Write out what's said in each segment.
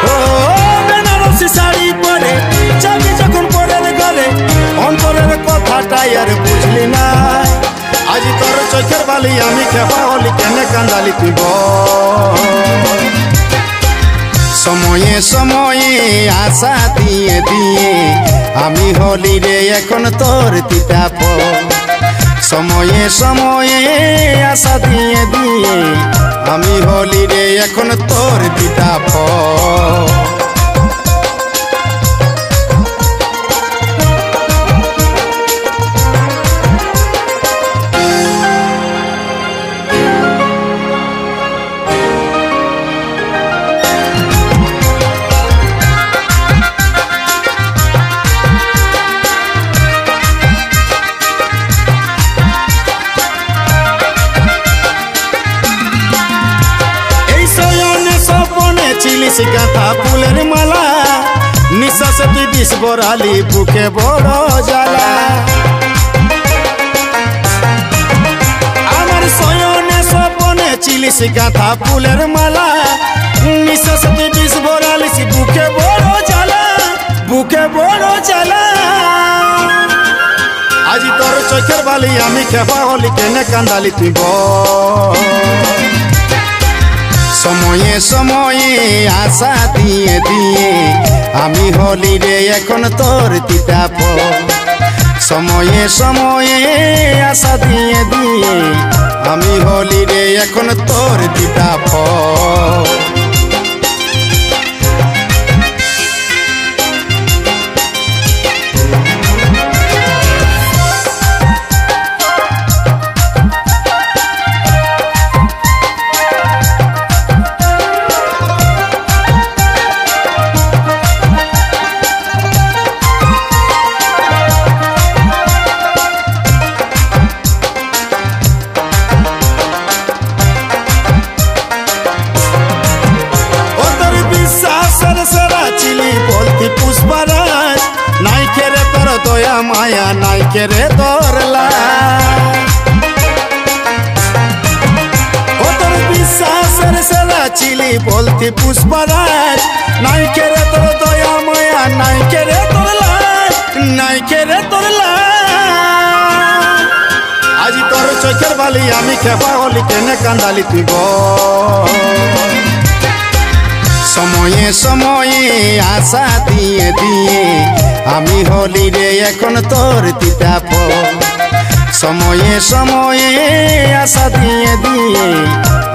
ও বেনারসি শাড়ি পরে যাবি যখন পরের ঘরে অন্তরের কথাটাই আর বুঝলি না আজ তোর চোখের বালি আমি খেপা হলি কেনে কান্দালি তুই সময়ে সময়ে আশা দিয়ে দিয়ে আমি হলি রে এখন তোর তিতাপ সময়ে সময়ে আশা দিয়ে দিয়ে আমি হলি রে এখন তোর তিতাপ গাঁথা ফুলের মালা নিঃশ্বাসে তুই বিষ বরালি বুকে বড় জ্বালা আমার শয়নে স্বপনে ছিলিস গাঁথা ফুলের মালা নিঃশ্বাসে তুই বিষ বরালিস বুকে বড় জ্বালা বুকে বড় জ্বালা আজ তোর চোখের বালি আমি খেপা হলি কেনে কান্দালি তুই সময়ে সময়ে আশা দিয়ে দিয়ে আমি হলি রে এখন তোর তিতাপ সময়ে সময়ে আশা দিয়ে দিয়ে আমি হলি রে এখন তোর তিতাপ পুষ্পরাজ নাই খেরে তোর দয়া মায়া নাই খেরে তোর ও তোর বিশ্বাসের সেরা চিলি বলতি পুষ্পরাজ নাই খেরে তোর দয়া মায়া নাই খেরে তোর নাই খেরে তোর আজ তোর চোখের বালি আমি খেপা হলি কেনে কান্দালি তুই সময়ে সময়ে আশা দিয়ে দিয়ে আমি হলি রে এখন তোর তিতাপ সময়ে সময়ে আশা দিয়ে দিয়ে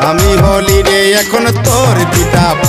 আমি হলি রে এখন তোর তিতাপ